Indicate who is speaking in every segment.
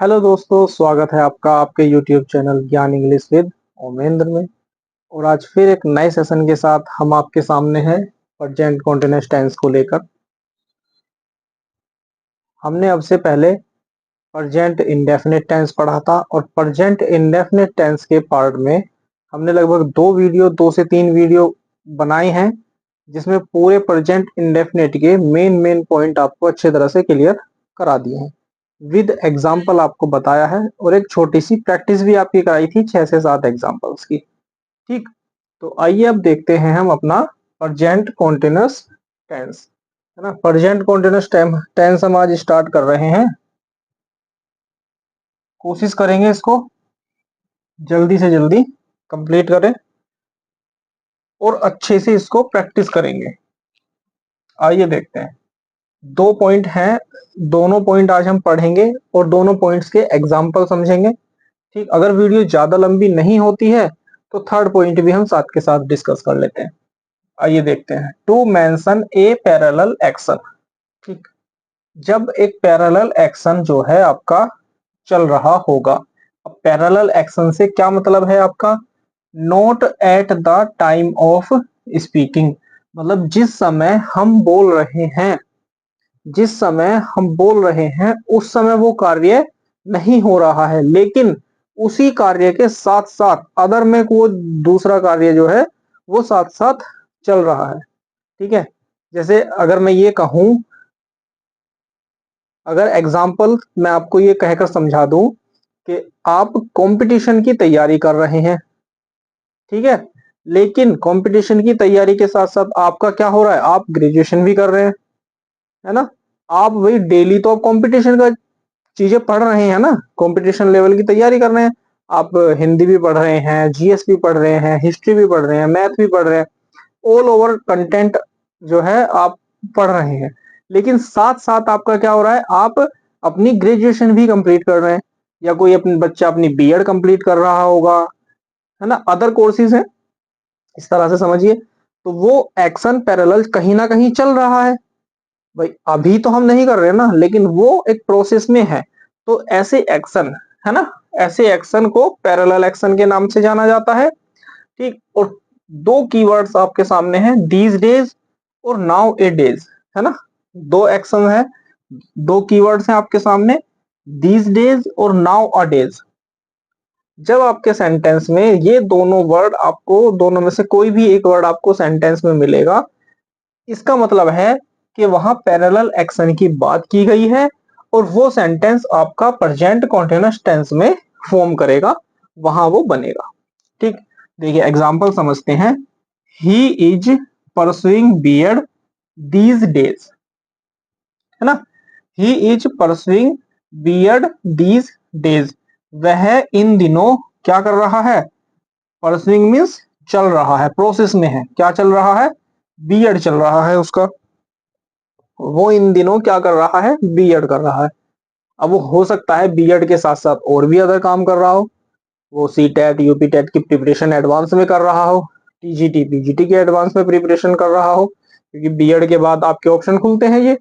Speaker 1: Hello दोस्तों, स्वागत है आपका आपके YouTube चैनल ज्ञान इंग्लिश विद ओमेंद्र में। और आज फिर एक नए सेशन के साथ हम आपके सामने हैं प्रेजेंट कंटीन्यूअस टेंस को लेकर। हमने अब से पहले प्रेजेंट इंडेफिनिट टेंस पढ़ा था और प्रेजेंट इंडेफिनिट टेंस के पार्ट में हमने लगभग दो से तीन वीडियो बनाए हैं, जिसमें पूरे प्रेजेंट इंडेफिनिट के मेन पॉइंट आपको अच्छे तरह से क्लियर करा दिए हैं। विद एग्जाम्पल आपको बताया है और एक छोटी सी प्रैक्टिस भी आपकी कराई थी 6 से 7 एग्जाम्पल्स की। ठीक, तो आइए अब देखते हैं हम अपना प्रेजेंट कॉन्टिन्यूअस टेंस, है ना। प्रेजेंट कॉन्टिन्यूअस टेंस हम आज स्टार्ट कर रहे हैं। कोशिश करेंगे इसको जल्दी से जल्दी कंप्लीट करें और अच्छे से इसको प्रैक्टिस करेंगे। आइए देखते हैं। दो पॉइंट हैं, दोनों पॉइंट आज हम पढ़ेंगे और दोनों पॉइंट्स के एग्जाम्पल समझेंगे। ठीक, अगर वीडियो ज्यादा लंबी नहीं होती है तो थर्ड पॉइंट भी हम साथ के साथ डिस्कस कर लेते हैं। आइए देखते हैं। To mention a parallel action. ठीक, जब एक पैरेलल एक्शन जो है आपका चल रहा होगा। अब पैरेलल एक्शन से क्या मतलब है आपका? Not at the time of speaking, मतलब जिस समय हम बोल रहे हैं, जिस समय हम बोल रहे हैं उस समय वो कार्य नहीं हो रहा है, लेकिन उसी कार्य के साथ साथ अदर में वो दूसरा कार्य जो है वो साथ साथ चल रहा है। ठीक है, जैसे अगर मैं ये कहूं, अगर एग्जाम्पल मैं आपको ये कहकर समझा दूं कि आप कंपटीशन की तैयारी कर रहे हैं, ठीक है, लेकिन कंपटीशन की तैयारी के साथ साथ आपका क्या हो रहा है, आप ग्रेजुएशन भी कर रहे हैं, है ना। आप वही डेली तो आप कंपटीशन का चीजें पढ़ रहे हैं ना, कंपटीशन लेवल की तैयारी कर रहे हैं। आप हिंदी भी पढ़ रहे हैं, जीएस भी पढ़ रहे हैं, हिस्ट्री भी पढ़ रहे हैं, मैथ भी पढ़ रहे हैं, ऑल ओवर कंटेंट जो है आप पढ़ रहे हैं। लेकिन साथ साथ आपका क्या हो रहा है, आप अपनी ग्रेजुएशन भी कंप्लीट कर रहे हैं, या कोई अपने बच्चा अपनी बीएड कंप्लीट कर रहा होगा, है ना, अदर कोर्सेज है, इस तरह से समझिए। तो वो एक्शन पैरेलल कहीं ना कहीं चल रहा है। भाई अभी तो हम नहीं कर रहे ना, लेकिन वो एक प्रोसेस में है। तो ऐसे एक्शन, है ना, ऐसे एक्शन को पैरेलल एक्शन के नाम से जाना जाता है। ठीक, और दो कीवर्ड्स आपके सामने हैं, दीज डेज और नाउ ए डेज, है ना। दो एक्शन है, दो कीवर्ड्स हैं आपके सामने, दीज डेज और नाउ अ डेज। जब आपके सेंटेंस में ये दोनों वर्ड आपको, दोनों में से कोई भी एक वर्ड आपको सेंटेंस में मिलेगा, इसका मतलब है कि वहां पैरेलल एक्शन की बात की गई है और वो सेंटेंस आपका प्रेजेंट कॉन्टिन्यूअस टेंस में फॉर्म करेगा, वहां वो बनेगा। ठीक, देखिए एग्जांपल समझते हैं। He is pursuing BEd these days, है ना। He is pursuing BEd these days, वह इन दिनों क्या कर रहा है? परसुइंग मीन्स चल रहा है, प्रोसेस में है, क्या चल रहा है? बीएड चल रहा है उसका। वो इन दिनों क्या कर रहा है? बीएड कर रहा है। अब वो हो सकता है बीएड के साथ साथ और भी अदर काम कर रहा हो, वो सी टेट यूपी टेट की प्रिपरेशन एडवांस में कर रहा हो, टीजीटी पीजीटी के एडवांस में प्रिपरेशन कर रहा हो, क्योंकि बीएड के बाद आपके ऑप्शन खुलते हैं ये,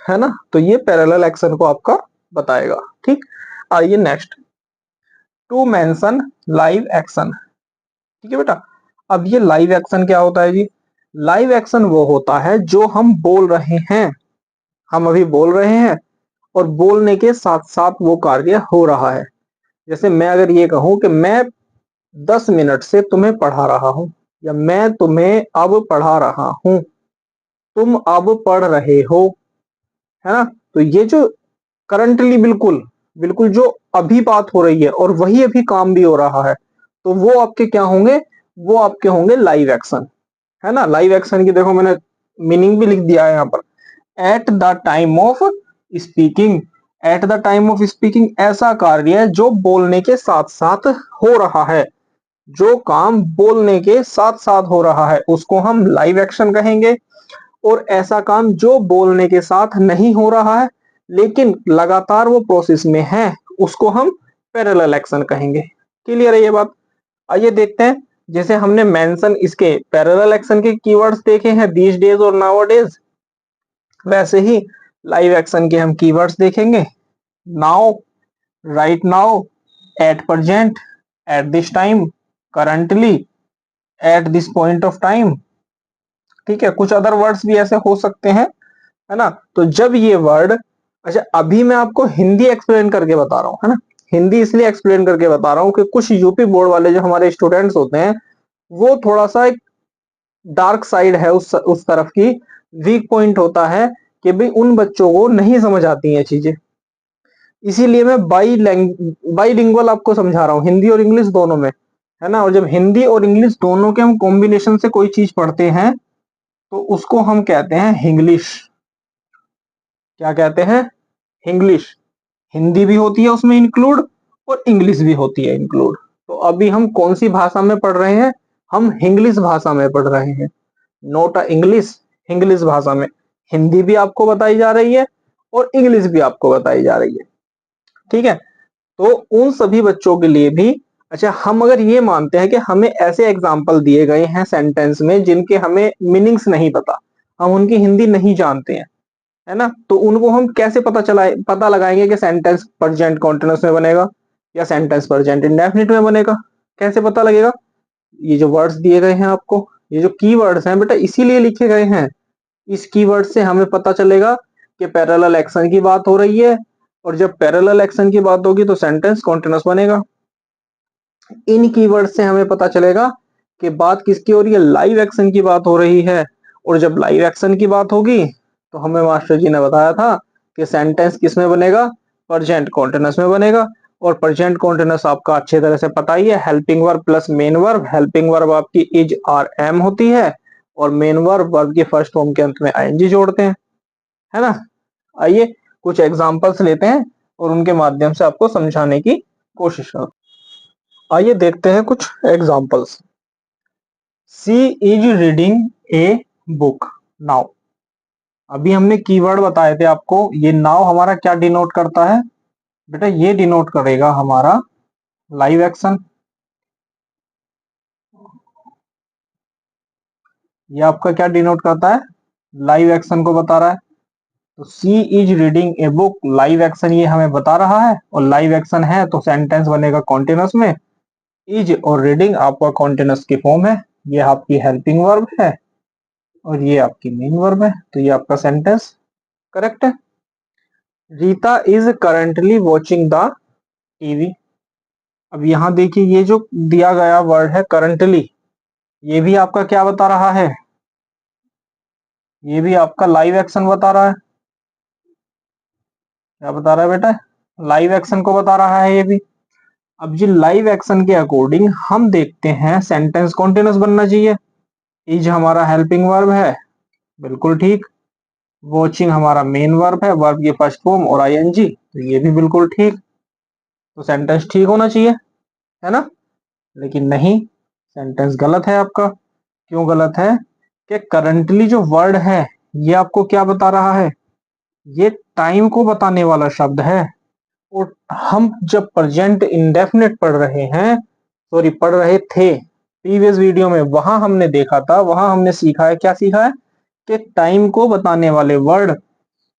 Speaker 1: है ना। तो ये पैरेलल एक्शन को आपका बताएगा। ठीक, आइए next. To mention live action. ठीक है बेटा, अब ये लाइव एक्शन क्या होता है जी? लाइव एक्शन वो होता है जो हम बोल रहे हैं, हम अभी बोल रहे हैं और बोलने के साथ साथ वो कार्य हो रहा है। जैसे मैं अगर ये कहूं कि मैं 10 मिनट से तुम्हें पढ़ा रहा हूं, या मैं तुम्हें अब पढ़ा रहा हूं, तुम अब पढ़ रहे हो, है ना। तो ये जो करंटली बिल्कुल बिल्कुल जो अभी बात हो रही है और वही अभी काम भी हो रहा है, तो वो आपके क्या होंगे? वो आपके होंगे लाइव एक्शन, है ना। लाइव एक्शन की देखो मैंने मीनिंग भी लिख दिया है यहाँ पर। At the time of speaking, at the time of speaking ऐसा कार्य जो बोलने के साथ साथ हो रहा है, जो काम बोलने के साथ साथ हो रहा है उसको हम लाइव एक्शन कहेंगे। और ऐसा काम जो बोलने के साथ नहीं हो रहा है लेकिन लगातार वो प्रोसेस में है, उसको हम पैरेलल एक्शन कहेंगे। क्लियर है ये बात? आइए देखते हैं। जैसे हमने मेंशन इसके पैरेलल एक्शन के कीवर्ड्स देखे हैं, दीज डेज और नाउ डेज, वैसे ही लाइव एक्शन के हम कीवर्ड्स देखेंगे। Now, right now, at present, at this time, currently, at this point of time. ठीक है, कुछ अदर वर्ड्स भी ऐसे हो सकते हैं, है ना। तो जब ये वर्ड, अच्छा अभी मैं आपको हिंदी एक्सप्लेन करके बता रहा हूं, है ना। हिंदी इसलिए एक्सप्लेन करके बता रहा हूं कि कुछ यूपी बोर्ड वाले जो हमारे स्टूडेंट्स होते हैं वो थोड़ा सा एक डार्क साइड है उस तरफ की, वीक पॉइंट होता है कि भाई उन बच्चों को नहीं समझ आती हैं चीजें। इसीलिए मैं बाईलिंगुअल आपको समझा रहा हूँ, हिंदी और इंग्लिश दोनों में, है ना। और जब हिंदी और इंग्लिश दोनों के हम कॉम्बिनेशन से कोई चीज पढ़ते हैं तो उसको हम कहते हैं हिंग्लिश। क्या कहते हैं? हिंग्लिश। हिंदी भी होती है उसमें इंक्लूड और इंग्लिश भी होती है इंक्लूड। तो अभी हम कौन सी भाषा में पढ़ रहे हैं? हम हिंग्लिश भाषा में पढ़ रहे हैं, नॉट अ इंग्लिश। हिंग्लिश भाषा में हिंदी भी आपको बताई जा रही है और इंग्लिश भी आपको बताई जा रही है। ठीक है, तो उन सभी बच्चों के लिए भी, अच्छा हम अगर ये मानते हैं कि हमें ऐसे एग्जाम्पल दिए गए हैं सेंटेंस में जिनके हमें मीनिंग्स नहीं पता, हम उनकी हिंदी नहीं जानते हैं, है ना, तो उनको हम कैसे पता लगाएंगे कि सेंटेंस प्रेजेंट कॉन्टिन्यूअस में बनेगा या सेंटेंस प्रेजेंट इंडेफिनिट में बनेगा? कैसे पता लगेगा? ये जो वर्ड्स दिए गए हैं आपको, ये जो कीवर्ड्स हैं बेटा इसीलिए लिखे गए हैं। इस कीवर्ड से हमें पता चलेगा कि पैरेलल एक्शन की बात हो रही है, और जब पैरेलल एक्शन की बात होगी तो सेंटेंस कॉन्टिन्यूअस बनेगा। इन कीवर्ड से हमें पता चलेगा कि बात किसकी हो रही है, लाइव एक्शन की बात हो रही है, और जब लाइव एक्शन की बात होगी तो हमें मास्टर जी ने बताया था कि सेंटेंस किस में बनेगा, प्रेजेंट कॉन्टिन्यूअस में बनेगा। और प्रेजेंट कॉन्टिन्यूअस आपका अच्छे तरह से पता ही है, helping verb plus main verb. Helping verb आपकी इज आर एम होती है, और मेन वर्ब वर्ब की फर्स्ट फॉर्म के अंत में आईएनजी जोड़ते हैं, है ना। आइए कुछ एग्जांपल्स लेते हैं और उनके माध्यम से आपको समझाने की कोशिश करो। आइए देखते हैं कुछ examples. She is reading a book now. अभी हमने कीवर्ड बताए थे आपको, ये नाउ हमारा क्या डिनोट करता है बेटा? ये डिनोट करेगा हमारा लाइव एक्शन। ये आपका क्या डिनोट करता है? लाइव एक्शन को बता रहा है। तो C is reading a book, live action ये हमें बता रहा है, और लाइव एक्शन है तो सेंटेंस बनेगा कॉन्टिन्यूअस में। इज और रीडिंग आपका कॉन्टिन्यूअस की फॉर्म है, ये आपकी हेल्पिंग वर्ब है और ये आपकी मेन वर्ब है, तो ये आपका सेंटेंस करेक्ट है। Rita is currently watching the TV. अब यहां देखिए ये जो दिया गया वर्ड है करंटली, ये भी आपका क्या बता रहा है? ये भी आपका लाइव एक्शन बता रहा है। क्या बता रहा है बेटा? लाइव एक्शन को बता रहा है ये भी। अब जी लाइव एक्शन के अकॉर्डिंग हम देखते हैं सेंटेंस कॉन्टिन्यूअस बनना चाहिए। इज हमारा हेल्पिंग वर्ब है, बिल्कुल ठीक। वॉचिंग हमारा मेन वर्ब है, वर्ब की फर्स्ट फॉर्म और आईएनजी, तो ये भी बिल्कुल ठीक। तो सेंटेंस ठीक होना चाहिए, है ना। लेकिन नहीं, सेंटेंस गलत है आपका। क्यों गलत है? कि करंटली जो वर्ड है ये आपको क्या बता रहा है? ये टाइम को बताने वाला शब्द है। और हम जब प्रेजेंट इंडेफिनिट पढ़ रहे हैं, सॉरी पढ़ रहे थे प्रीवियस वीडियो में, वहां हमने देखा था, वहां हमने सीखा है, क्या सीखा है? कि टाइम को बताने वाले वर्ड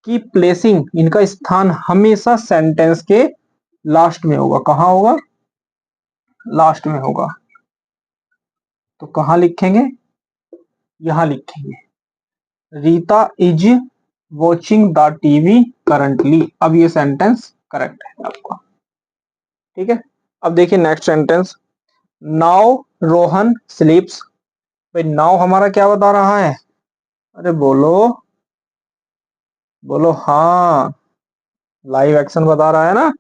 Speaker 1: की प्लेसिंग, इनका स्थान हमेशा सेंटेंस के लास्ट में होगा। कहां होगा? लास्ट में होगा। तो कहां लिखेंगे? यहां लिखेंगे, Rita is watching the TV currently. अब ये सेंटेंस करेक्ट है आपका, ठीक है। अब देखिए नेक्स्ट सेंटेंस, नाउ रोहन स्लीप्स। भाई नाउ हमारा क्या बता रहा है? अरे बोलो, बोलो हाँ, लाइव एक्शन बता रहा है ना।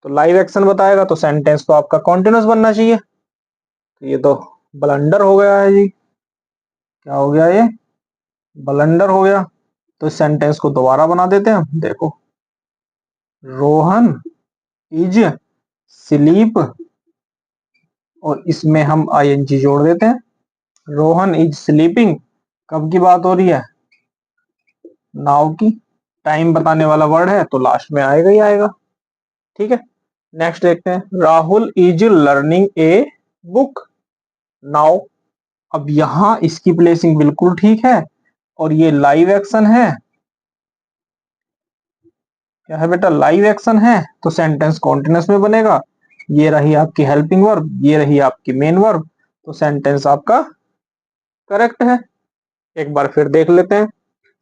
Speaker 1: तो लाइव एक्शन बताएगा तो सेंटेंस तो आपका कॉन्टिन्यूअस बनना चाहिए। तो ये तो ब्लंडर हो गया है जी। क्या हो गया ये? ब्लंडर हो गया। तो इस सेंटेंस को दोबारा बना देते हैं, देखो, रोहन इज स्लीप, और इसमें हम आईएनजी जोड़ देते हैं। रोहन इज स्लीपिंग कब की बात हो रही है? नाउ की। टाइम बताने वाला वर्ड है तो लास्ट में आएगा ही आएगा, ठीक है। नेक्स्ट देखते हैं, Rahul is learning A book now. अब यहां इसकी प्लेसिंग बिल्कुल ठीक है, और ये लाइव एक्शन है, क्या है बेटा, लाइव एक्शन है, तो सेंटेंस कॉन्टिन्यूस में बनेगा। ये रही आपकी हेल्पिंग वर्ब, ये रही आपकी मेन वर्ब, तो सेंटेंस आपका करेक्ट है। एक बार फिर देख लेते हैं।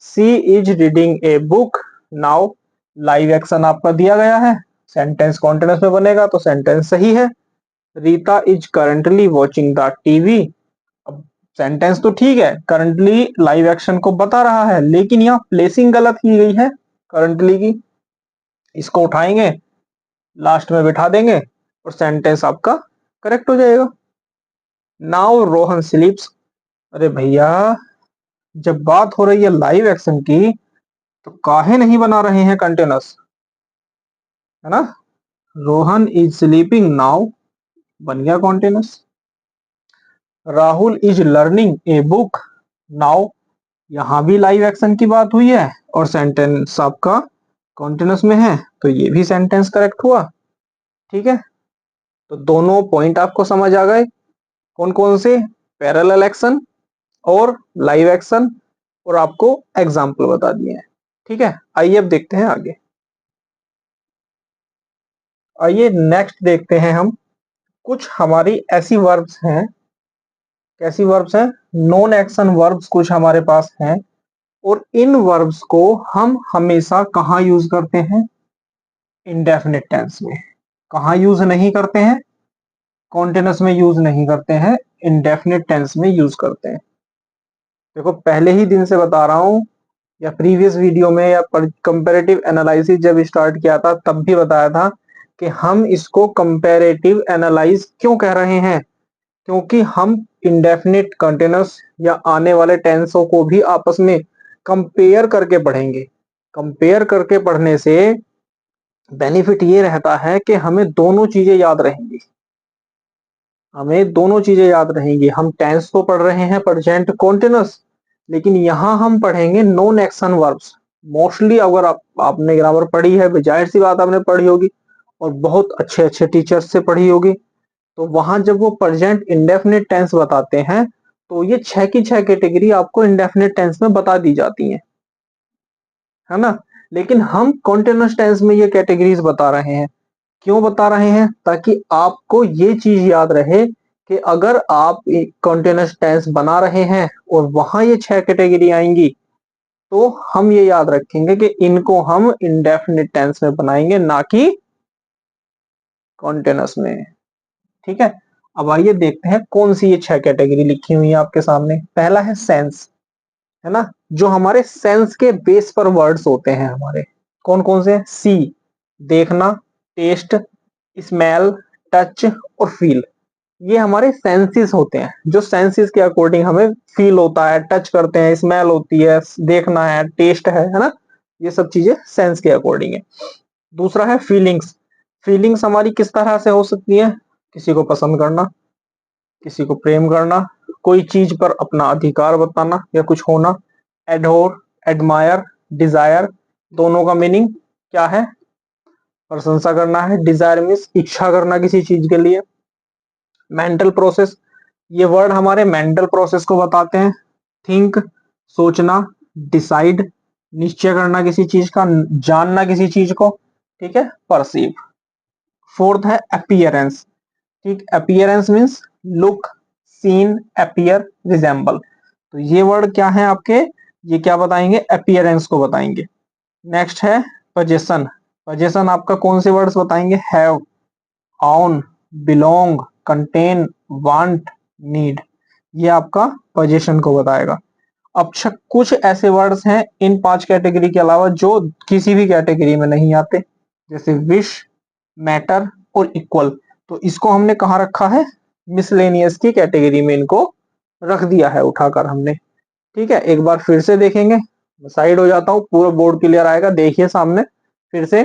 Speaker 1: She is reading a book now, live action आपका दिया गया है, सेंटेंस कॉन्टिन्यूस में बनेगा तो सेंटेंस सही है। Rita is currently watching the TV, अब सेंटेंस तो ठीक है, करंटली लाइव एक्शन को बता रहा है, लेकिन यहाँ प्लेसिंग गलत की गई है करंटली की। इसको उठाएंगे, लास्ट में बिठा देंगे और सेंटेंस आपका करेक्ट हो जाएगा। नाउ रोहन स्लीप्स, अरे भैया जब बात हो रही है लाइव एक्शन की तो काहे नहीं बना रहे हैं कंटिन्यूस, है ना। रोहन इज स्लीपिंग नाउ बन गया continuous. Rahul is learning A book now, यहां भी लाइव एक्शन की बात हुई है और सेंटेंस आपका कॉन्टिन्यूस में है, तो ये भी सेंटेंस करेक्ट हुआ। ठीक है, तो दोनों पॉइंट आपको समझ आ गए, कौन कौन से, पैरेलल एक्शन और लाइव एक्शन, और आपको एग्जाम्पल बता दिए हैं। ठीक है, आइए अब देखते हैं आगे। आइए नेक्स्ट देखते हैं हम, कुछ हमारी ऐसी वर्ब्स हैं, कैसी वर्ब्स हैं, नॉन एक्शन वर्ब्स कुछ हमारे पास हैं, और इन वर्ब्स को हम हमेशा कहाँ यूज करते हैं, इंडेफिनिट टेंस में। कहाँ यूज नहीं करते हैं, कॉन्टिन्यूस में यूज नहीं करते हैं, इंडेफिनिट टेंस में यूज करते हैं। देखो पहले ही दिन से बता रहा हूं, या प्रीवियस वीडियो में या कंपैरेटिव एनालिसिस जब स्टार्ट किया था तब भी बताया था कि हम इसको कंपैरेटिव एनालाइज क्यों कह रहे हैं, क्योंकि हम इंडेफिनिट, कंटिन्यूस या आने वाले टेंसों को भी आपस में कंपेयर करके पढ़ेंगे। कंपेयर करके पढ़ने से बेनिफिट ये रहता है कि हमें दोनों चीजें याद रहेंगी, हमें दोनों चीजें याद रहेंगी। हम टेंस तो पढ़ रहे हैं प्रेजेंट कॉन्टिन्यूस, लेकिन यहां हम पढ़ेंगे नॉन एक्शन वर्ब्स। मोस्टली अगर आपने ग्रामर पढ़ी है, जाहिर सी बात आपने पढ़ी होगी और बहुत अच्छे अच्छे टीचर्स से पढ़ी होगी, तो वहां जब वो प्रेजेंट इंडेफिनिट टेंस बताते हैं तो ये 6 की 6 कैटेगरी आपको इंडेफिनिट टेंस में बता दी जाती है ना। लेकिन हम कॉन्टिन्यूस टेंस में ये कैटेगरीज बता रहे हैं, क्यों बता रहे हैं, ताकि आपको ये चीज याद रहे कि अगर आप कॉन्टिन्यूस टेंस बना रहे हैं और वहां ये 6 कैटेगरी आएंगी, तो हम ये याद रखेंगे कि इनको हम इंडेफिनिट टेंस में बनाएंगे, ना कि कॉन्टिन्यूस में। ठीक है, अब आइए देखते हैं कौन सी ये 6 कैटेगरी लिखी हुई है आपके सामने। पहला है सेंस, है ना, जो हमारे सेंस के बेस पर वर्ड्स होते हैं हमारे, कौन कौन से, सी देखना, टेस्ट, स्मेल, टच और फील, ये हमारे सेंसेस होते हैं, जो सेंसेस के अकॉर्डिंग हमें फील होता है, टच करते हैं, स्मेल होती है, देखना है, टेस्ट है ना, ये सब चीजें सेंस के अकॉर्डिंग है। दूसरा है फीलिंग्स, फीलिंग्स हमारी किस तरह से हो सकती है, किसी को पसंद करना, किसी को प्रेम करना, कोई चीज पर अपना अधिकार बताना या कुछ होना, एडोर, एडमायर, डिजायर, दोनों का मीनिंग क्या है, प्रशंसा करना है, डिजायर मीन्स इच्छा करना किसी चीज के लिए। मेंटल प्रोसेस, ये वर्ड हमारे मेंटल प्रोसेस को बताते हैं, थिंक सोचना, डिसाइड निश्चय करना किसी चीज का, जानना किसी चीज को, ठीक है, परसीव। फोर्थ है अपीयरेंस, ठीक, appearance means look, seem, appear, resemble, तो ये वर्ड क्या है आपके, ये क्या बताएंगे, अपीयरेंस को बताएंगे। नेक्स्ट है पोजेशन, पोजेशन आपका कौन से वर्ड्स बताएंगे, have, on, belong, contain, want, need, ये आपका पोजीशन को बताएगा। अब कुछ ऐसे वर्ड्स हैं इन 5 कैटेगरी के अलावा जो किसी भी कैटेगरी में नहीं आते, जैसे विश, मैटर और इक्वल, तो इसको हमने कहाँ रखा है, मिसलेनियस की कैटेगरी में इनको रख दिया है उठाकर हमने। ठीक है, एक बार फिर से देखेंगे, साइड हो जाता हूँ, पूरा बोर्ड क्लियर आएगा, देखिए सामने फिर से।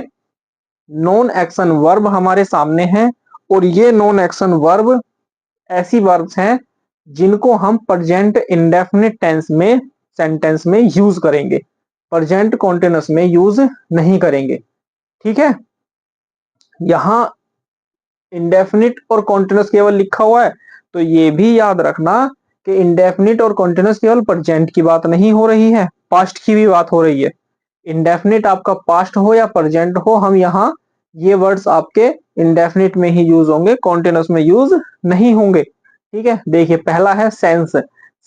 Speaker 1: नॉन एक्शन वर्ब हमारे सामने है, और ये नॉन एक्शन वर्ब ऐसी वर्ब्स हैं जिनको हम प्रेजेंट इंडेफिनिट टेंस में सेंटेंस में यूज करेंगे, प्रेजेंट कॉन्टिन्यूस में यूज नहीं करेंगे। ठीक है, यहां इंडेफिनिट और कॉन्टिन्यूस केवल लिखा हुआ है, तो ये भी याद रखना कि इंडेफिनिट और कॉन्टिन्यूस केवल प्रेजेंट की बात नहीं हो रही है, पास्ट की भी बात हो रही है। इंडेफिनिट आपका पास्ट हो या प्रेजेंट हो, हम यहाँ ये वर्ड्स आपके इंडेफिनिट में ही यूज होंगे, कॉन्टिन्यूस में यूज नहीं होंगे। ठीक है, देखिए पहला है सेंस।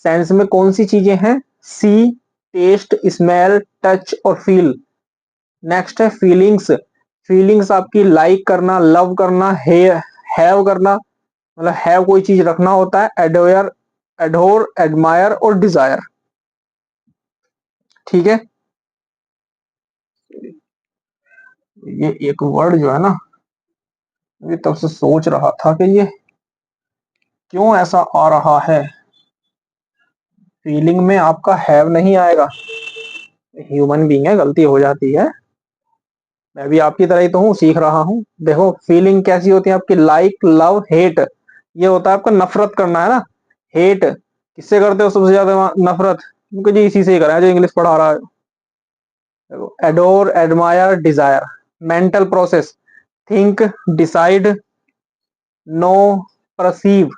Speaker 1: सेंस में कौन सी चीजें हैं? सी, टेस्ट, स्मेल, टच और फील। नेक्स्ट है फीलिंग्स। फीलिंग्स आपकी लाइक करना, लव करना, हैव करना, मतलब हैव कोई चीज रखना होता है, एडोयर, एडोर, एडमायर और डिजायर। ठीक है, ये एक वर्ड जो है ना, ये तब से सोच रहा था कि ये क्यों ऐसा आ रहा है। फीलिंग में आपका हैव नहीं आएगा, ह्यूमन बीइंग है, गलती हो जाती है, मैं भी आपकी तरह ही तो हूँ, सीख रहा हूँ। देखो फीलिंग कैसी होती है आपकी? Like, love, hate. ये होता है आपका नफरत करना, है ना। हेट किससे करते हो सबसे ज्यादा नफरत? क्योंकि जी इसी से ही करा जो इंग्लिश पढ़ा रहा है। देखो adore, admire, desire. Mental process, think, decide, know, perceive.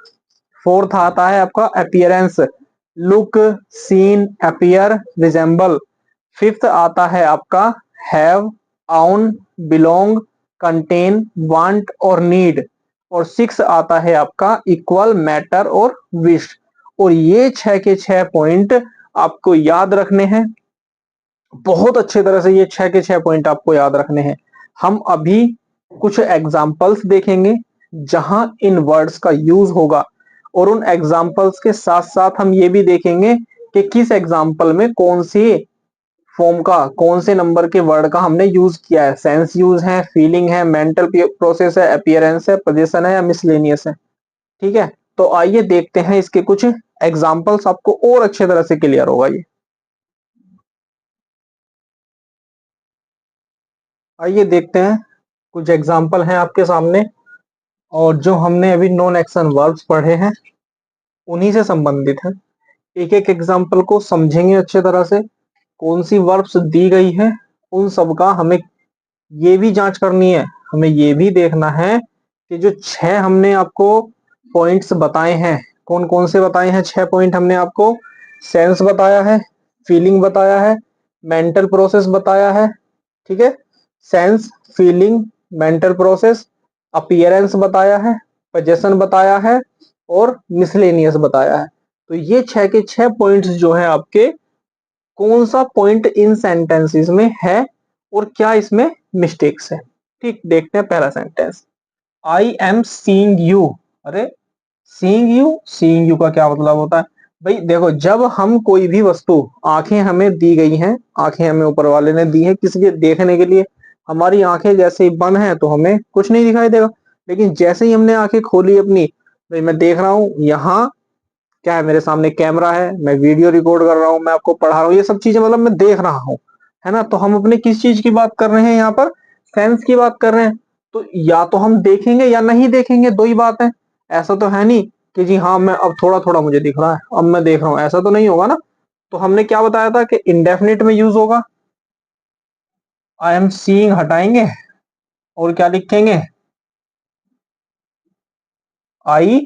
Speaker 1: Fourth आता है आपका appearance, look, seem, appear, resemble. Fifth आता है आपका have, own, belong, contain, want और नीड। और सिक्स आता है आपका इक्वल, मैटर और विश। और ये 6 के 6 पॉइंट आपको याद रखने हैं, बहुत अच्छे तरह से। ये 6 के 6 पॉइंट आपको याद रखने हैं। हम अभी कुछ एग्जाम्पल्स देखेंगे जहां इन वर्ड्स का यूज होगा, और उन एग्जाम्पल्स के साथ साथ हम ये भी देखेंगे कि किस एग्जाम्पल में कौन सी फॉर्म का, कौन से नंबर के वर्ड का हमने यूज किया है। सेंस यूज है, फीलिंग है, मेंटल प्रोसेस है, अपीयरेंस है, पोजीशन है या मिसलेनियस है। ठीक है, तो आइए देखते हैं इसके कुछ एग्जाम्पल्स, आपको और अच्छे तरह से क्लियर होगा ये। आइए देखते हैं, कुछ एग्जाम्पल हैं आपके सामने, और जो हमने अभी नॉन एक्शन वर्ब्स पढ़े हैं उन्हीं से संबंधित है। एक एक एग्जाम्पल को समझेंगे अच्छे तरह से, कौन सी वर्ब्स दी गई है, उन सब का हमें ये भी जांच करनी है। हमें ये भी देखना है कि जो 6 हमने आपको पॉइंट्स बताए हैं, कौन कौन से बताए हैं 6 पॉइंट हमने आपको? सेंस बताया है, फीलिंग बताया है, मेंटल प्रोसेस बताया है। ठीक है, sense, feeling, mental process, appearance बताया है, पोजेशन बताया है और मिसलेनियस बताया है। तो ये 6 के 6 पॉइंट्स जो है आपके, कौन सा पॉइंट इन सेंटेंसेस में है और क्या इसमें मिस्टेक्स है। ठीक, देखते हैं पहला sentence, I am seeing you. अरे सीइंग यू, सीइंग यू का क्या मतलब होता है? भाई देखो, जब हम कोई भी वस्तु, आंखें हमें दी गई हैं, आंखें हमें ऊपर वाले ने दी है किसी के देखने के लिए, हमारी आंखें जैसे ही बंद हैं तो हमें कुछ नहीं दिखाई देगा, लेकिन जैसे ही हमने आंखें खोली अपनी, भाई मैं देख रहा हूँ यहाँ क्या है, मेरे सामने कैमरा है, मैं वीडियो रिकॉर्ड कर रहा हूँ, मैं आपको पढ़ा रहा हूँ, ये सब चीजें मतलब मैं देख रहा हूँ, है ना। तो हम अपने किस चीज की बात कर रहे हैं यहाँ पर? सेंस की बात कर रहे हैं। तो या तो हम देखेंगे या नहीं देखेंगे, दो ही बात है। ऐसा तो है नहीं कि जी हाँ मैं अब थोड़ा थोड़ा मुझे दिख रहा है अब मैं देख रहा हूँ, ऐसा तो नहीं होगा ना। तो हमने क्या बताया था कि इंडेफिनिट में यूज होगा, आई एम सीइंग हटाएंगे और क्या लिखेंगे? आई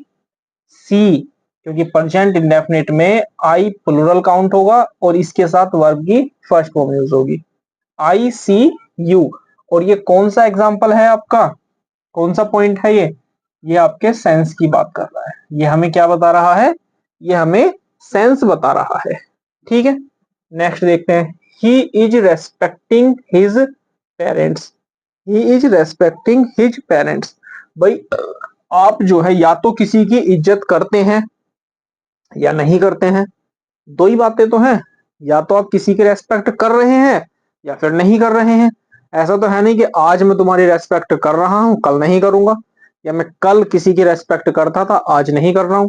Speaker 1: सी, क्योंकि प्रेजेंट इंडेफिनिट में आई प्लूरल काउंट होगा और इसके साथ वर्ब की फर्स्ट फॉर्म यूज होगी, आई सी यू। और ये कौन सा एग्जाम्पल है आपका, कौन सा पॉइंट है ये आपके सेंस की बात कर रहा है। ये हमें क्या बता रहा है? ये हमें सेंस बता रहा है। ठीक है, नेक्स्ट देखते हैं, he is respecting his parents. He is respecting his parents. भाई आप जो है या तो किसी की इज्जत करते हैं या नहीं करते हैं, दो ही बातें तो हैं। या तो आप किसी की रेस्पेक्ट कर रहे हैं या फिर नहीं कर रहे हैं। ऐसा तो है नहीं कि आज मैं तुम्हारी रेस्पेक्ट कर रहा हूं कल नहीं करूंगा, या मैं कल किसी की रेस्पेक्ट करता था आज नहीं कर रहा हूं।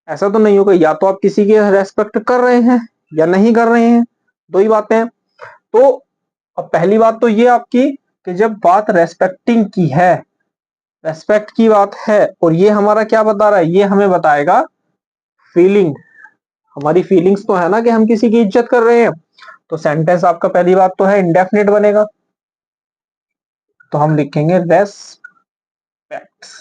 Speaker 1: ऐसा तो नहीं होगा, या तो आप किसी की रेस्पेक्ट कर रहे हैं या नहीं कर रहे हैं, दो ही बातें हैं। तो अब पहली बात तो ये आपकी कि जब बात रेस्पेक्टिंग की है, रेस्पेक्ट की बात है, और ये हमारा क्या बता रहा है? ये हमें बताएगा फीलिंग। हमारी फीलिंग्स तो है ना कि हम किसी की इज्जत कर रहे हैं। तो सेंटेंस आपका पहली बात तो है इंडेफिनिट बनेगा, तो हम लिखेंगे रेस्पेक्ट्स,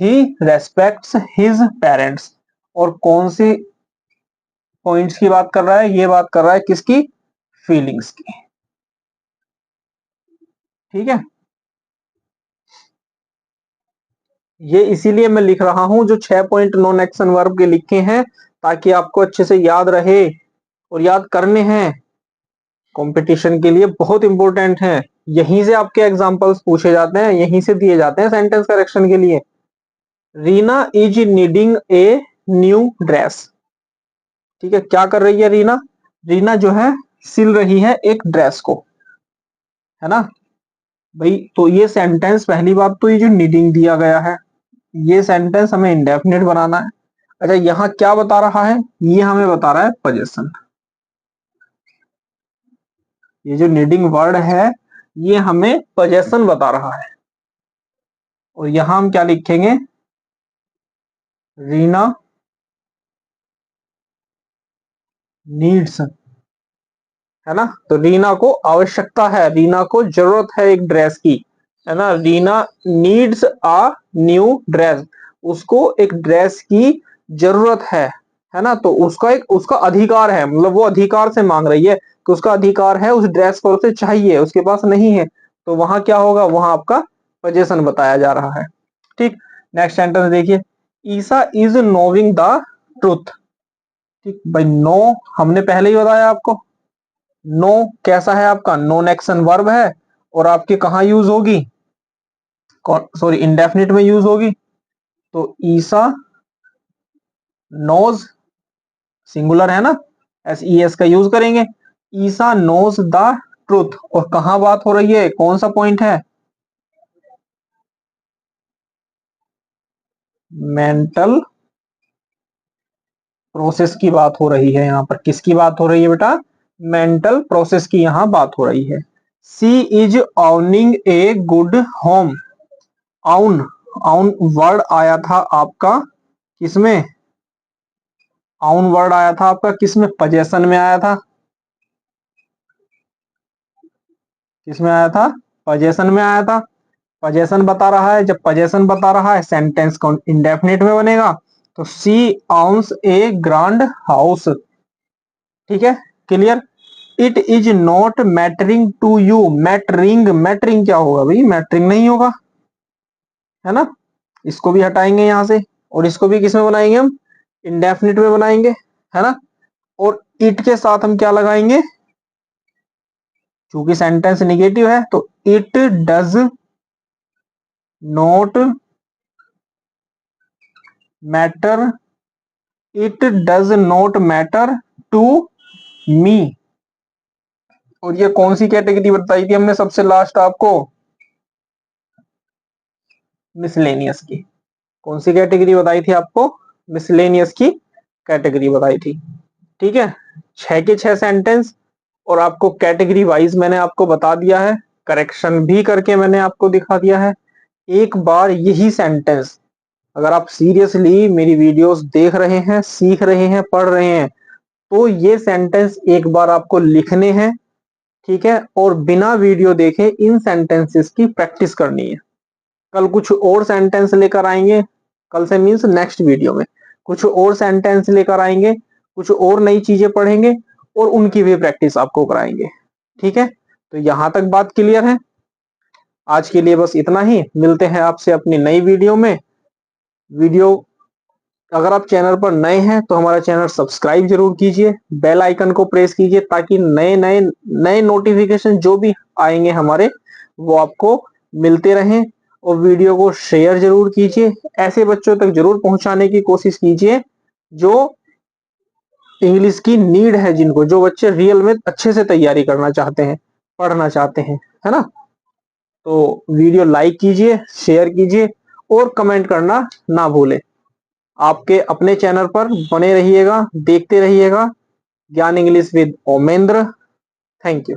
Speaker 1: ही रेस्पेक्ट्स हिज पेरेंट्स। और कौन सी पॉइंट्स की बात कर रहा है? ये बात कर रहा है किसकी? फीलिंग्स की। ठीक है, ये इसीलिए मैं लिख रहा हूं जो 6 पॉइंट नॉन एक्शन वर्ब के लिखे हैं, ताकि आपको अच्छे से याद रहे और याद करने हैं, कंपटीशन के लिए बहुत इंपॉर्टेंट है। यहीं से आपके एग्जांपल्स पूछे जाते हैं, यहीं से दिए जाते हैं सेंटेंस करेक्शन के लिए। Reena is needing a new dress. ठीक है, क्या कर रही है रीना? रीना जो है सिल रही है एक ड्रेस को, है ना भाई। तो ये सेंटेंस, पहली बात तो ये जो नीडिंग दिया गया है, ये सेंटेंस हमें इंडेफिनिट बनाना है। अच्छा, यहाँ क्या बता रहा है? ये हमें बता रहा है पोजेशन। ये जो नीडिंग वर्ड है ये हमें पोजेशन बता रहा है। और यहां हम क्या लिखेंगे? रीना नीड्स, है ना। तो रीना को आवश्यकता है, रीना को जरूरत है एक ड्रेस की, है ना। Reena needs a new dress, उसको एक ड्रेस की जरूरत है ना। तो उसका अधिकार है, मतलब वो अधिकार से मांग रही है कि उसका अधिकार है उस ड्रेस को, उसे चाहिए, उसके पास नहीं है। तो वहां क्या होगा? वहां आपका पोजीशन बताया जा रहा है। ठीक, नेक्स्ट सेंटेंस देखिए, ईसा इज नोविंग द ट्रुथ। ठीक भाई, नो हमने पहले ही बताया आपको। नो कैसा है आपका? नॉन एक्शन वर्ब है, और आपके कहा यूज होगी? सॉरी, इंडेफिनिट में यूज होगी। तो ईसा नोज, सिंगुलर है ना, एस ई एस का यूज करेंगे। ईसा नोज द ट्रूथ, और कहा बात हो रही है? कौन सा पॉइंट है? मेंटल प्रोसेस की बात हो रही है यहाँ पर। किसकी बात हो रही है बेटा? मेंटल प्रोसेस की यहाँ बात हो रही है। She is owning a good home. Noun, noun word आया था आपका किसमें? आउन वर्ड आया था आपका किसमें? पोजेशन में आया था। किसमें आया था? पोजेशन में आया था। पोजेशन बता रहा है, जब पोजेशन बता रहा है सेंटेंस कौन इंडेफिनिट में बनेगा। तो she owns a grand house. ठीक है, clear. It is not mattering to you. Mattering, mattering क्या होगा भाई? मैटरिंग नहीं होगा, है ना। इसको भी हटाएंगे यहां से, और इसको भी किसमें बनाएंगे हम? इंडेफिनिट में बनाएंगे, है ना। और इट के साथ हम क्या लगाएंगे? चूंकि सेंटेंस निगेटिव है, तो it does not matter, it does not matter to me. और ये कौन सी कैटेगरी बताई थी हमने सबसे लास्ट आपको? मिसलेनियस की। कौन सी कैटेगरी बताई थी आपको? मिसलेनियस की कैटेगरी बताई थी। ठीक है, 6 के 6 सेंटेंस, और आपको कैटेगरी वाइज मैंने आपको बता दिया है, करेक्शन भी करके मैंने आपको दिखा दिया है। एक बार यही सेंटेंस, अगर आप सीरियसली मेरी वीडियोस देख रहे हैं, सीख रहे हैं, पढ़ रहे हैं, तो ये सेंटेंस एक बार आपको लिखने हैं। ठीक है, और बिना वीडियो देखे इन सेंटेंसेस की प्रैक्टिस करनी है। कल कुछ और सेंटेंस लेकर आएंगे, कल से मीन्स नेक्स्ट वीडियो में कुछ और सेंटेंस लेकर आएंगे, कुछ और नई चीजें पढ़ेंगे, और उनकी भी प्रैक्टिस आपको कराएंगे। ठीक है, तो यहां तक बात क्लियर है। आज के लिए बस इतना ही, मिलते हैं आपसे अपनी नई वीडियो में। वीडियो, अगर आप चैनल पर नए हैं तो हमारा चैनल सब्सक्राइब जरूर कीजिए, बेल आइकन को प्रेस कीजिए, ताकि नए नए नए नोटिफिकेशन जो भी आएंगे हमारे, वो आपको मिलते रहें। और वीडियो को शेयर जरूर कीजिए, ऐसे बच्चों तक जरूर पहुंचाने की कोशिश कीजिए जो इंग्लिश की नीड है, जिनको, जो बच्चे रियल में अच्छे से तैयारी करना चाहते हैं, पढ़ना चाहते हैं, है ना। तो वीडियो लाइक कीजिए, शेयर कीजिए, और कमेंट करना ना भूलें। आपके अपने चैनल पर बने रहिएगा, देखते रहिएगा ज्ञान English with Omendra. Thank you.